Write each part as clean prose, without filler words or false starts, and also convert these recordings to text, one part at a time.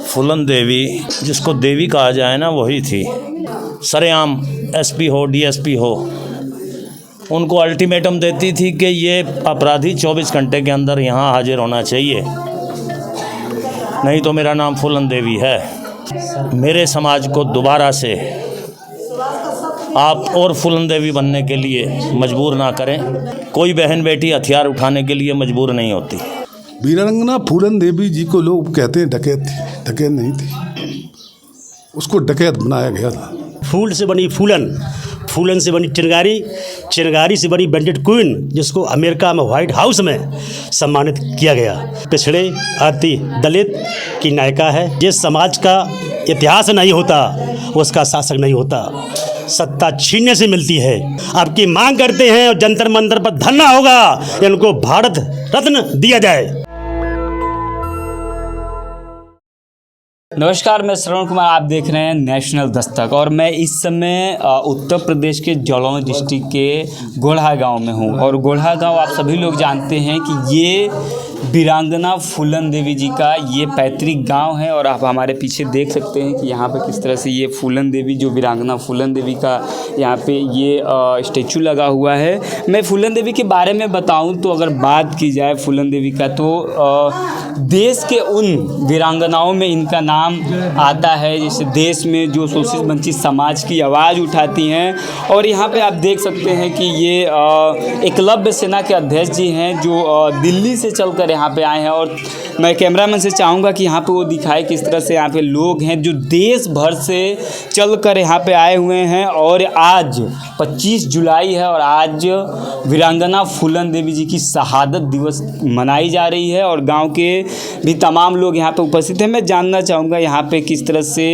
फूलन देवी, जिसको देवी कहा जाए ना, वही थी। सरेआम एसपी हो, डीएसपी हो, उनको अल्टीमेटम देती थी कि ये अपराधी 24 घंटे के अंदर यहाँ हाजिर होना चाहिए, नहीं तो मेरा नाम फूलन देवी है। मेरे समाज को दोबारा से आप और फूलन देवी बनने के लिए मजबूर ना करें। कोई बहन बेटी हथियार उठाने के लिए मजबूर नहीं होती। वीरांगना फूलन देवी जी को लोग कहते हैं डकैत थी, डकैत नहीं थी, उसको डकैत बनाया गया था। फूल से बनी फूलन, फूलन से बनी चिनगारी, चिनगारी से बनी बैंडेड क्वीन, जिसको अमेरिका में व्हाइट हाउस में सम्मानित किया गया। पिछड़े अति दलित की नायिका है। जिस समाज का इतिहास नहीं होता उसका शासक नहीं होता, सत्ता छीनने से मिलती है। आपकी मांग करते हैं और जंतर मंतर पर धरना होगा, इनको भारत रत्न दिया जाए। नमस्कार, मैं श्रवण कुमार, आप देख रहे हैं नेशनल दस्तक और मैं इस समय उत्तर प्रदेश के जलौन डिस्ट्रिक्ट के गोढ़ा गांव में हूं। और गोढ़ा गांव आप सभी लोग जानते हैं कि ये वीरांगना फूलन देवी जी का ये पैतृक गांव है। और आप हमारे पीछे देख सकते हैं कि यहाँ पे किस तरह से ये फूलन देवी, जो वीरांगना फूलन देवी का यहाँ पे ये स्टेचू लगा हुआ है। मैं फूलन देवी के बारे में बताऊं तो अगर बात की जाए फूलन देवी का, तो देश के उन वीरांगनाओं में इनका नाम आता है, जैसे देश में जो शोषित वंचित समाज की आवाज़ उठाती हैं। और यहाँ पे आप देख सकते हैं कि ये एकलव्य सेना के अध्यक्ष जी हैं, जो दिल्ली से चलकर यहाँ पे आए हैं। और मैं कैमरामैन से चाहूँगा कि यहाँ पे वो दिखाए किस तरह से यहाँ पे लोग हैं जो देश भर से चलकर यहाँ पे आए हुए हैं। और आज 25 जुलाई है और आज वीरांगना फूलन देवी जी की शहादत दिवस मनाई जा रही है। और गांव के भी तमाम लोग यहाँ पे उपस्थित हैं। मैं जानना चाहूँगा यहाँ पे किस तरह से,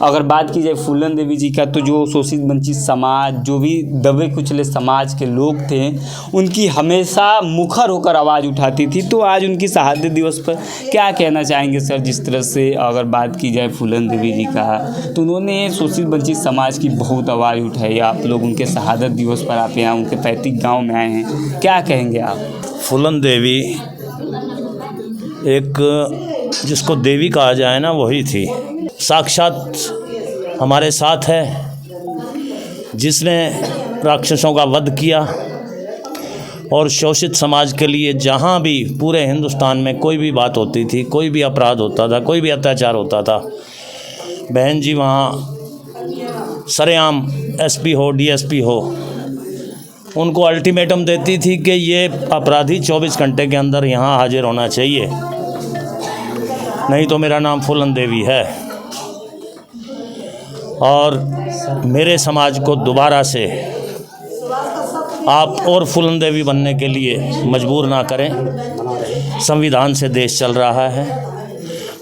अगर बात की जाए फूलन देवी जी का, तो जो शोषित वंचित समाज, जो भी दबे कुचले समाज के लोग थे, उनकी हमेशा मुखर होकर आवाज़ उठाती थी। तो आज उनकी शहादत दिवस पर क्या कहना चाहेंगे सर? जिस तरह से अगर बात की जाए फूलन देवी जी का, तो उन्होंने शोषित वंचित समाज की बहुत आवाज़ उठाई। आप लोग उनके शहादत दिवस पर आप यहाँ उनके पैतृक गाँव में आए हैं, क्या कहेंगे आप? फूलन देवी एक, जिसको देवी कहा जाए ना, वही थी। साक्षात हमारे साथ है, जिसने राक्षसों का वध किया और शोषित समाज के लिए जहाँ भी पूरे हिंदुस्तान में कोई भी बात होती थी, कोई भी अपराध होता था, कोई भी अत्याचार होता था, बहन जी वहाँ सरेआम एसपी हो, डीएसपी हो, उनको अल्टीमेटम देती थी कि ये अपराधी 24 घंटे के अंदर यहाँ हाजिर होना चाहिए, नहीं तो मेरा नाम फूलन देवी है। और मेरे समाज को दोबारा से आप और फूलन देवी बनने के लिए मजबूर ना करें। संविधान से देश चल रहा है,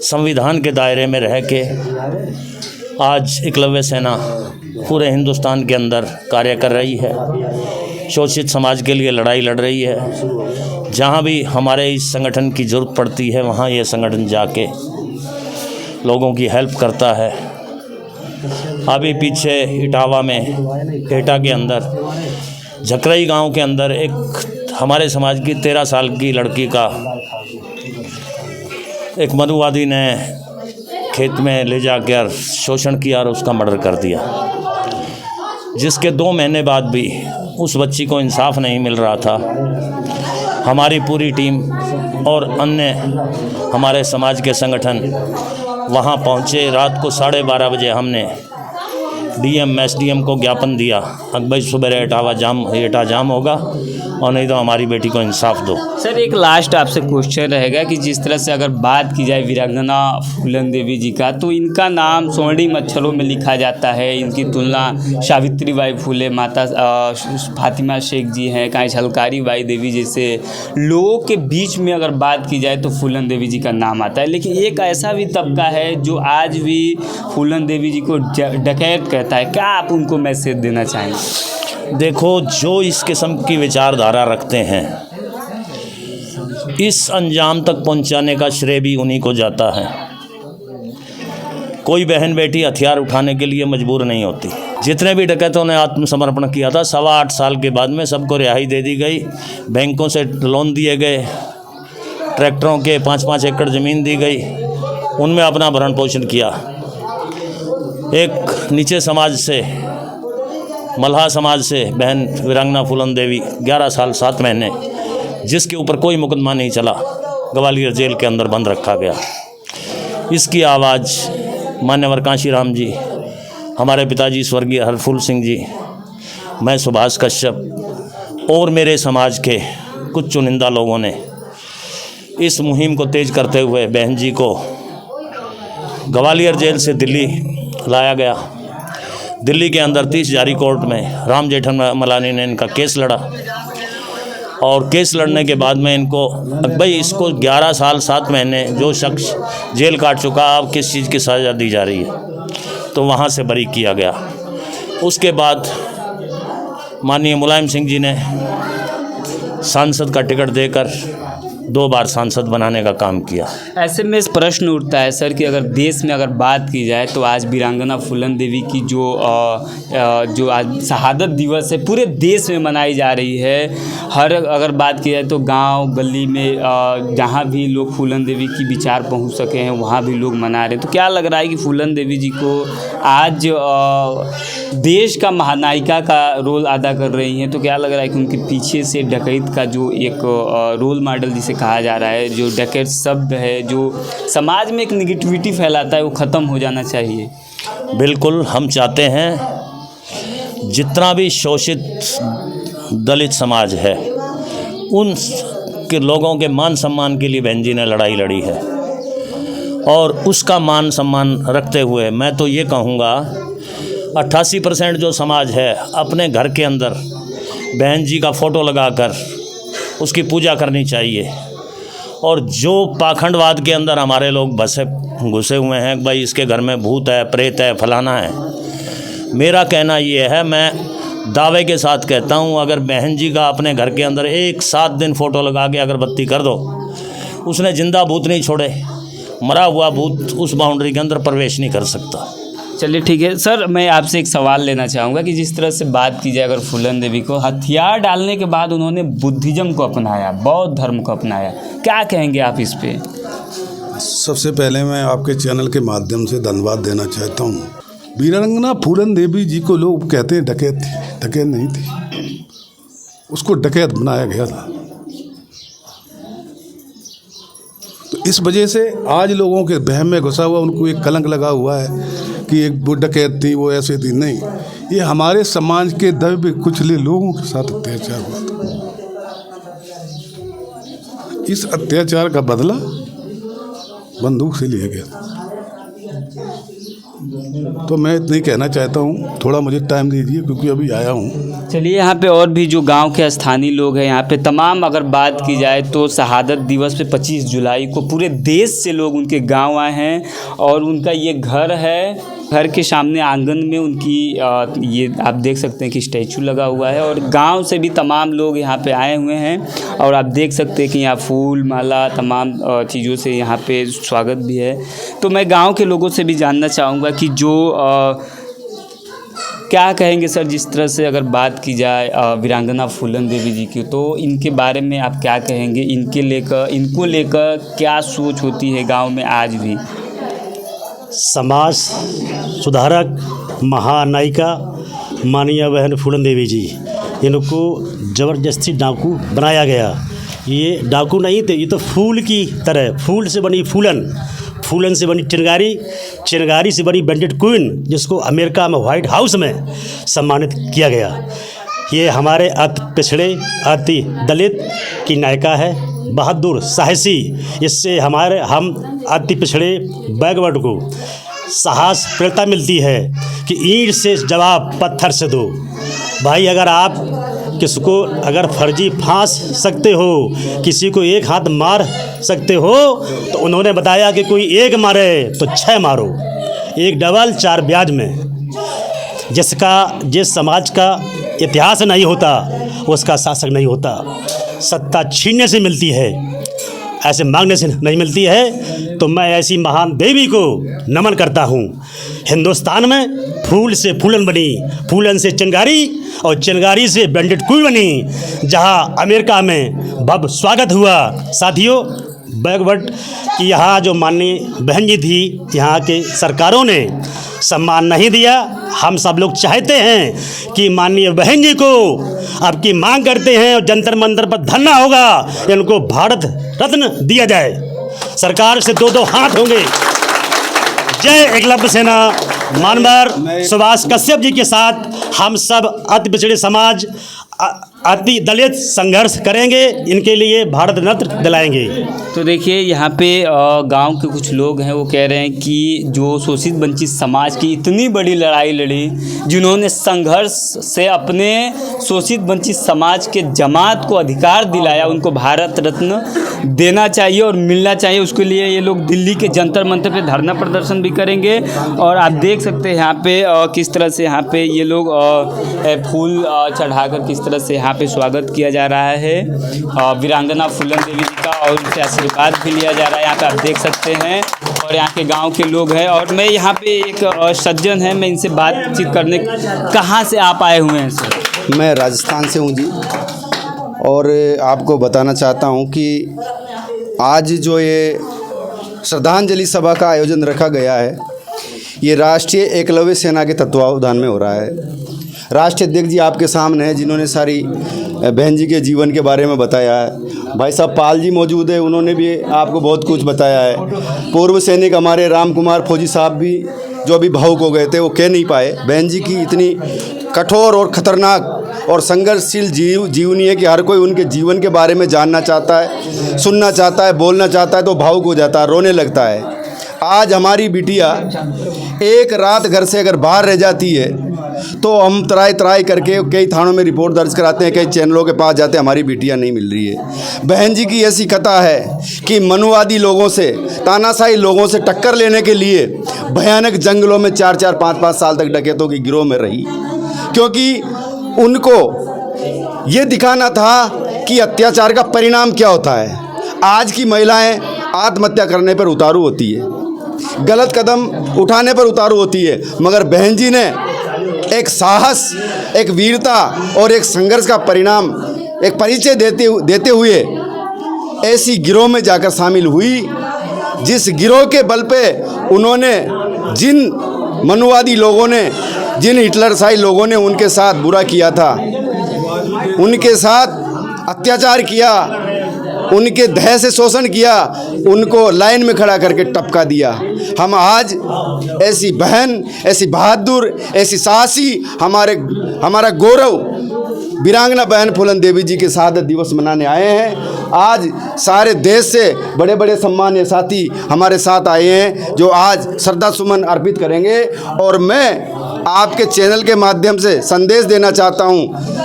संविधान के दायरे में रह के आज एकलव्य सेना पूरे हिंदुस्तान के अंदर कार्य कर रही है, शोषित समाज के लिए लड़ाई लड़ रही है। जहाँ भी हमारे इस संगठन की ज़रूरत पड़ती है, वहाँ ये संगठन जाके लोगों की हेल्प करता है। अभी पीछे इटावा में, एटा के अंदर, झकरई गांव के अंदर एक हमारे समाज की 13 साल की लड़की का एक मनुवादी ने खेत में ले जाकर शोषण किया और उसका मर्डर कर दिया, जिसके 2 महीने बाद भी उस बच्ची को इंसाफ नहीं मिल रहा था। हमारी पूरी टीम और अन्य हमारे समाज के संगठन वहां पहुंचे। रात को 12:30 बजे हमने डीएम एसडीएम को ज्ञापन दिया, अकबर सुबह एटा जाम होगा और नहीं तो हमारी बेटी को इंसाफ दो। सर, एक लास्ट आपसे क्वेश्चन रहेगा कि जिस तरह से अगर बात की जाए वीरांगना फूलन देवी जी का, तो इनका नाम स्वर्णिम अक्षरों में लिखा जाता है। इनकी तुलना सावित्री बाई फूले, माता फातिमा शेख जी हैं, कहीं झलकारी बाई देवी जैसे लोगों के बीच में अगर बात की जाए तो फूलन देवी जी का नाम आता है। लेकिन एक ऐसा भी तबका है जो आज भी फूलन देवी जी को डकैत कहता है, क्या आप उनको मैसेज देना चाहेंगे? देखो, जो इस किस्म की विचारधारा रखते हैं, इस अंजाम तक पहुंचाने का श्रेय भी उन्हीं को जाता है। कोई बहन बेटी हथियार उठाने के लिए मजबूर नहीं होती। जितने भी डकैतों ने आत्मसमर्पण किया था, 8.25 साल के बाद में सबको रिहाई दे दी गई, बैंकों से लोन दिए गए, ट्रैक्टरों के 5-5 एकड़ ज़मीन दी गई उनमें अपना भरण पोषण किया। एक नीचे समाज से, मल्हा समाज से बहन वीरांगना फूलन देवी 11 साल 7 महीने, जिसके ऊपर कोई मुकदमा नहीं चला, ग्वालियर जेल के अंदर बंद रखा गया। इसकी आवाज़ मान्यवर कांशीराम जी, हमारे पिताजी स्वर्गीय हरफूल सिंह जी, मैं सुभाष कश्यप और मेरे समाज के कुछ चुनिंदा लोगों ने इस मुहिम को तेज करते हुए बहन जी को ग्वालियर जेल से दिल्ली लाया गया। दिल्ली के अंदर 30 जारी कोर्ट में राम जेठमलानी ने इनका केस लड़ा और केस लड़ने के बाद में इनको भाई इसको 11 साल 7 महीने जो शख्स जेल काट चुका, अब किस चीज़ की सज़ा दी जा रही है, तो वहाँ से बरी किया गया। उसके बाद माननीय मुलायम सिंह जी ने सांसद का टिकट देकर 2 बार सांसद बनाने का काम किया। ऐसे में इस प्रश्न उठता है सर कि अगर देश में अगर बात की जाए तो आज वीरांगना फूलन देवी की जो आज शहादत दिवस है पूरे देश में मनाई जा रही है। अगर बात की जाए तो गांव गली में जहां भी लोग फूलन देवी की विचार पहुंच सके हैं वहां भी लोग मना रहे हैं। तो क्या लग रहा है कि फूलन देवी जी को आज देश का महानायिका का रोल अदा कर रही हैं, तो क्या लग रहा है कि उनके पीछे से डकैत का जो एक रोल मॉडल जिसे कहा जा रहा है, जो डकैत शब्द है जो समाज में एक निगेटिविटी फैलाता है, वो ख़त्म हो जाना चाहिए? बिल्कुल, हम चाहते हैं जितना भी शोषित दलित समाज है उन के लोगों के मान सम्मान के लिए बहन जी ने लड़ाई लड़ी है और उसका मान सम्मान रखते हुए मैं तो ये कहूँगा 88% जो समाज है अपने घर के अंदर बहन जी का फ़ोटो लगाकर उसकी पूजा करनी चाहिए। और जो पाखंडवाद के अंदर हमारे लोग घुसे हुए हैं, भाई इसके घर में भूत है, प्रेत है, फलाना है, मेरा कहना ये है, मैं दावे के साथ कहता हूँ, अगर बहन जी का अपने घर के अंदर 7 दिन फ़ोटो लगा के अगरबत्ती कर दो, उसने जिंदा भूत नहीं छोड़े, मरा हुआ भूत उस बाउंड्री के अंदर प्रवेश नहीं कर सकता। चलिए ठीक है सर, मैं आपसे एक सवाल लेना चाहूँगा कि जिस तरह से बात की जाए अगर फूलन देवी को हथियार डालने के बाद उन्होंने बुद्धिज़्म को अपनाया, बौद्ध धर्म को अपनाया, क्या कहेंगे आप इस पे? सबसे पहले मैं आपके चैनल के माध्यम से धन्यवाद देना चाहता हूँ। वीरांगना फूलन देवी जी को लोग कहते हैं डकैत थी, डकैत नहीं थी, उसको डकैत बनाया गया था। तो इस वजह से आज लोगों के बहम में घुसा हुआ उनको एक कलंक लगा हुआ है कि एक वो डकैत थी, वो ऐसे थी। नहीं, ये हमारे समाज के दबे कुचले लोगों के साथ अत्याचार हुआ था। इस अत्याचार का बदला बंदूक से लिया गया था। तो मैं इतना ही कहना चाहता हूँ, थोड़ा मुझे टाइम दीजिए क्योंकि अभी आया हूँ। चलिए, यहाँ पे और भी जो गांव के स्थानीय लोग हैं यहाँ पे तमाम अगर बात की जाए तो शहादत दिवस पे 25 जुलाई को पूरे देश से लोग उनके गांव आए हैं और उनका ये घर है, घर के सामने आंगन में उनकी ये आप देख सकते हैं कि स्टैचू लगा हुआ है और गांव से भी तमाम लोग यहाँ पे आए हुए हैं और आप देख सकते हैं कि यहाँ फूल माला तमाम चीज़ों से यहाँ पे स्वागत भी है। तो मैं गांव के लोगों से भी जानना चाहूँगा कि जो क्या कहेंगे सर, जिस तरह से अगर बात की जाए वीरांगना फूलन देवी जी की, तो इनके बारे में आप क्या कहेंगे? इनको लेकर क्या सोच होती है गांव में आज भी? समाज सुधारक महानायिका माननीय बहन फूलन देवी जी, इनको ज़बरदस्ती डाकू बनाया गया। ये डाकू नहीं थे, ये तो फूल की तरह, फूल से बनी फूलन, फूलन से बनी चिनगारी, चिनगारी से बनी बैंडेड क्वीन, जिसको अमेरिका में व्हाइट हाउस में सम्मानित किया गया। ये हमारे अति पिछड़े अति दलित की नायिका है, बहादुर साहसी। इससे हम अति पिछड़े बैकवर्ड को साहस प्रेरणा मिलती है कि ईंट से जवाब पत्थर से दो। भाई, अगर आप किसको अगर फर्जी फांस सकते हो, किसी को एक हाथ मार सकते हो, तो उन्होंने बताया कि कोई एक मारे तो 6 मारो, 1 डबल 4 ब्याज में। जिस समाज का इतिहास नहीं होता उसका शासक नहीं होता। सत्ता छीनने से मिलती है, ऐसे मांगने से नहीं मिलती है। तो मैं ऐसी महान देवी को नमन करता हूँ। हिंदुस्तान में फूल से फूलन बनी, फूलन से चिनगारी और चिनगारी से बैंडेड क्वीन बनी, जहाँ अमेरिका में भव्य स्वागत हुआ। साथियों, बैकवर्ड कि यहाँ जो माननीय बहन जी थी, यहाँ के सरकारों ने सम्मान नहीं दिया। हम सब लोग चाहते हैं कि माननीय बहन जी को अब की मांग करते हैं और जंतर मंतर पर धरना होगा, इनको भारत रत्न दिया जाए। सरकार से दो हाथ होंगे। जय एकलव्य सेना। मानवर सुभाष कश्यप जी के साथ हम सब अति पिछड़े समाज, अति दलित संघर्ष करेंगे, इनके लिए भारत रत्न दिलाएंगे। तो देखिए यहाँ पे गांव के कुछ लोग हैं, वो कह रहे हैं कि जो शोषित वंचित समाज की इतनी बड़ी लड़ाई लड़ी, जिन्होंने संघर्ष से अपने शोषित वंचित समाज के जमात को अधिकार दिलाया, उनको भारत रत्न देना चाहिए और मिलना चाहिए। उसके लिए ये लोग दिल्ली के जंतर मंतर पे धरना प्रदर्शन भी करेंगे। और आप देख सकते हैं यहाँ पे किस तरह से यहाँ पे ये लोग फूल चढ़ाकर किस तरह से यहाँ पे स्वागत किया जा रहा है वीरांगना फूलन देवी जी का, और उनसे आशीर्वाद भी लिया जा रहा है। यहाँ पे आप देख सकते हैं और यहाँ के गांव के लोग हैं। और मैं यहाँ पे एक सज्जन है, मैं इनसे बातचीत करने, कहाँ से आप आए हुए हैं सर? मैं राजस्थान से हूँ जी, और आपको बताना चाहता हूँ कि आज जो ये श्रद्धांजलि सभा का आयोजन रखा गया है, ये राष्ट्रीय एकलव्य सेना के तत्वावधान में हो रहा है। राष्ट्रीय अध्यक्ष जी आपके सामने हैं, जिन्होंने सारी बहन जी के जीवन के बारे में बताया है। भाई साहब पाल जी मौजूद है, उन्होंने भी आपको बहुत कुछ बताया है। पूर्व सैनिक हमारे राम कुमार फौजी साहब भी जो अभी भावुक हो गए थे, वो कह नहीं पाए। बहन जी की इतनी कठोर और ख़तरनाक और संघर्षशील जीवनी है कि हर कोई उनके जीवन के बारे में जानना चाहता है, सुनना चाहता है, बोलना चाहता है, तो भावुक हो जाता है, रोने लगता है। आज हमारी बिटिया एक रात घर से अगर बाहर रह जाती है तो हम त्राई करके कई थानों में रिपोर्ट दर्ज कराते हैं, कई चैनलों के पास जाते हैं, हमारी बिटिया नहीं मिल रही है। बहन जी की ऐसी कथा है कि मनुवादी लोगों से, तानाशाही लोगों से टक्कर लेने के लिए भयानक जंगलों में 4-4, 5-5 साल तक डकैतों की गिरोह में रही, क्योंकि उनको ये दिखाना था कि अत्याचार का परिणाम क्या होता है। आज की महिलाएं आत्महत्या करने पर उतारू होती है, गलत कदम उठाने पर उतारू होती है, मगर बहन जी ने एक साहस, एक वीरता और एक संघर्ष का परिणाम, एक परिचय देते हुए ऐसी गिरोह में जाकर शामिल हुई, जिस गिरोह के बल पे उन्होंने, जिन मनुवादी लोगों ने, जिन हिटलरशाही लोगों ने उनके साथ बुरा किया था, उनके साथ अत्याचार किया, उनके दया से शोषण किया, उनको लाइन में खड़ा करके टपका दिया। हम आज ऐसी बहन, ऐसी बहादुर, ऐसी साहसी, हमारा गौरव वीरांगना बहन फूलन देवी जी के शहादत दिवस मनाने आए हैं। आज सारे देश से बड़े बड़े सम्मानीय साथी हमारे साथ आए हैं, जो आज श्रद्धा सुमन अर्पित करेंगे। और मैं आपके चैनल के माध्यम से संदेश देना चाहता हूँ,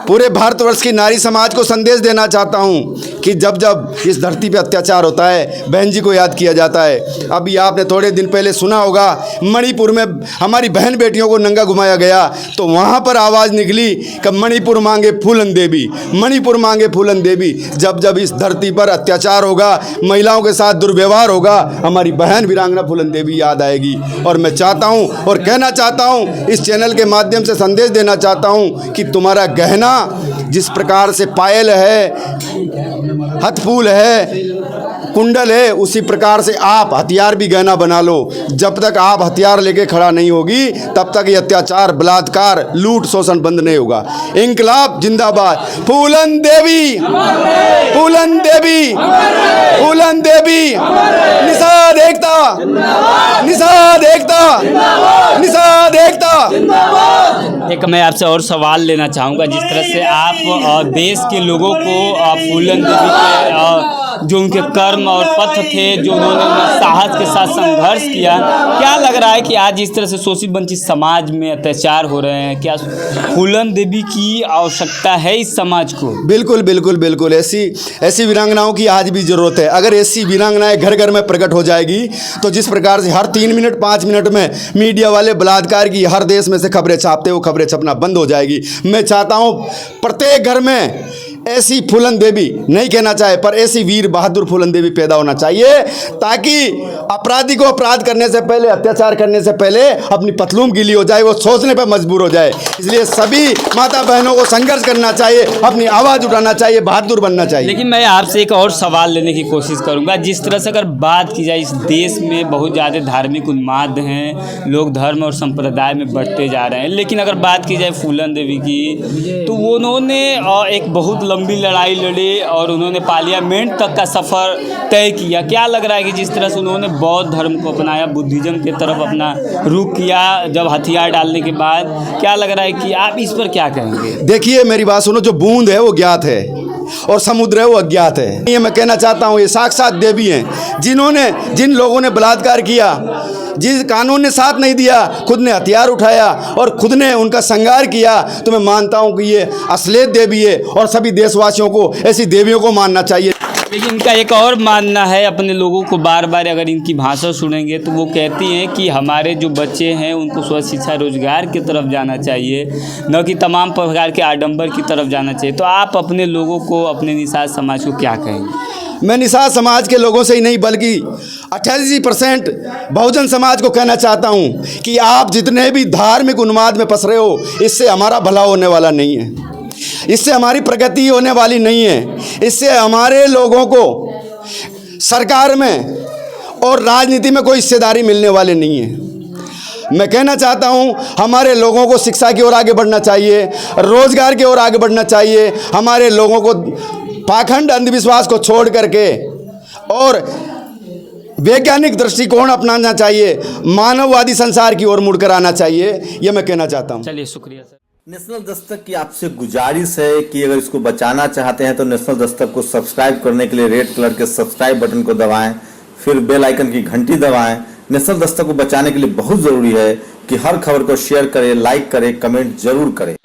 पूरे भारतवर्ष की नारी समाज को संदेश देना चाहता हूँ कि जब जब इस धरती पे अत्याचार होता है, बहन जी को याद किया जाता है। अभी आपने थोड़े दिन पहले सुना होगा, मणिपुर में हमारी बहन बेटियों को नंगा घुमाया गया, तो वहाँ पर आवाज़ निकली कि मणिपुर मांगे फूलन देवी, मणिपुर मांगे फूलन देवी। जब जब इस धरती पर अत्याचार होगा, महिलाओं के साथ दुर्व्यवहार होगा, हमारी बहन वीरांगना फूलन देवी याद आएगी। और मैं चाहता हूँ और कहना चाहता हूँ, इस चैनल के माध्यम से संदेश देना चाहता हूँ कि तुम्हारा गहना जिस प्रकार से पायल है, हथफूल है, कुंडल है, उसी प्रकार से आप हथियार भी गहना बना लो। जब तक आप हथियार लेके खड़ा नहीं होगी, तब तक ये अत्याचार, बलात्कार, लूट, शोषण बंद नहीं होगा। इंकलाब जिंदाबाद। फूलन देवी, फूलन देवी, फूलन देवी, निषाद एकता, निषाद एकता, निषाद एकता। एक मैं आपसे और सवाल लेना चाहूँगा, जिस तरह से आप देश के लोगों को फूलन देवी के जो उनके कर्म और पथ थे, जो उन्होंने साहस के साथ संघर्ष किया, क्या लग रहा है कि आज इस तरह से शोषित वंचित समाज में अत्याचार हो रहे हैं, क्या फूलन देवी की आवश्यकता है इस समाज को? बिल्कुल बिल्कुल बिल्कुल, ऐसी वीरांगनाओं की आज भी ज़रूरत है। अगर ऐसी वीरांगनाएं घर घर में प्रकट हो जाएगी, तो जिस प्रकार से हर 3 मिनट 5 मिनट में मीडिया वाले बलात्कार की हर देश में से खबरें छापते, वो खबरें छपना बंद हो जाएगी। मैं चाहता हूँ प्रत्येक घर में ऐसी फूलन देवी नहीं कहना चाहे पर ऐसी वीर बहादुर फूलन देवी पैदा होना चाहिए, ताकि अपराधी को अपराध करने से पहले, अत्याचार करने से पहले अपनी पतलून गीली हो जाए, वो सोचने पर मजबूर हो जाए। इसलिए सभी माता बहनों को संघर्ष करना चाहिए, अपनी आवाज़ उठाना चाहिए, बहादुर बनना चाहिए। लेकिन मैं आपसे एक और सवाल लेने की कोशिश करूंगा। जिस तरह से अगर बात की जाए, इस देश में बहुत ज़्यादा धार्मिक उन्माद हैं, लोग धर्म और संप्रदाय में बढ़ते जा रहे हैं, लेकिन अगर बात की जाए फूलन देवी की, तो उन्होंने एक बहुत लंबी लड़ाई लड़ी और उन्होंने पार्लियामेंट तक का सफ़र तय किया। क्या लग रहा है कि जिस तरह से उन्होंने बौद्ध धर्म को अपनाया, बुद्धिज़्म की तरफ अपना रुख किया, जब हथियार डालने के बाद, क्या लग रहा है कि आप इस पर क्या कहेंगे? देखिए मेरी बात सुनो, जो बूंद है वो ज्ञात है और समुद्र है वो अज्ञात है। ये मैं कहना चाहता हूँ, ये साक्षात देवी हैं, जिन लोगों ने बलात्कार किया, जिस कानून ने साथ नहीं दिया, खुद ने हथियार उठाया और खुद ने उनका संहार किया, तो मैं मानता हूँ कि ये असलियत देवी है और सभी देशवासियों को ऐसी देवियों को मानना चाहिए। लेकिन इनका एक और मानना है, अपने लोगों को बार बार अगर इनकी भाषा सुनेंगे तो वो कहती हैं कि हमारे जो बच्चे हैं उनको स्वस्थ शिक्षा रोजगार की तरफ जाना चाहिए, न कि तमाम प्रकार के आडंबर की तरफ जाना चाहिए। तो आप अपने लोगों को, अपने निषाद समाज को क्या कहेंगे? मैं निषाद समाज के लोगों से ही नहीं बल्कि 88% बहुजन समाज को कहना चाहता हूँ कि आप जितने भी धार्मिक उन्माद में फंस रहे हो, इससे हमारा भला होने वाला नहीं है, इससे हमारी प्रगति होने वाली नहीं है, इससे हमारे लोगों को सरकार में और राजनीति में कोई हिस्सेदारी मिलने वाली नहीं है। मैं कहना चाहता हूं, हमारे लोगों को शिक्षा की ओर आगे बढ़ना चाहिए, रोजगार की ओर आगे बढ़ना चाहिए, हमारे लोगों को पाखंड अंधविश्वास को छोड़ करके और वैज्ञानिक दृष्टिकोण अपनाना चाहिए, मानववादी संसार की ओर मुड़कर आना चाहिए, यह मैं कहना चाहता हूं। चलिए, शुक्रिया सर। नेशनल दस्तक की आपसे गुजारिश है कि अगर इसको बचाना चाहते हैं तो नेशनल दस्तक को सब्सक्राइब करने के लिए रेड कलर के सब्सक्राइब बटन को दबाएं, फिर बेल आइकन की घंटी दबाएं। नेशनल दस्तक को बचाने के लिए बहुत ज़रूरी है कि हर खबर को शेयर करें, लाइक करें, कमेंट जरूर करें।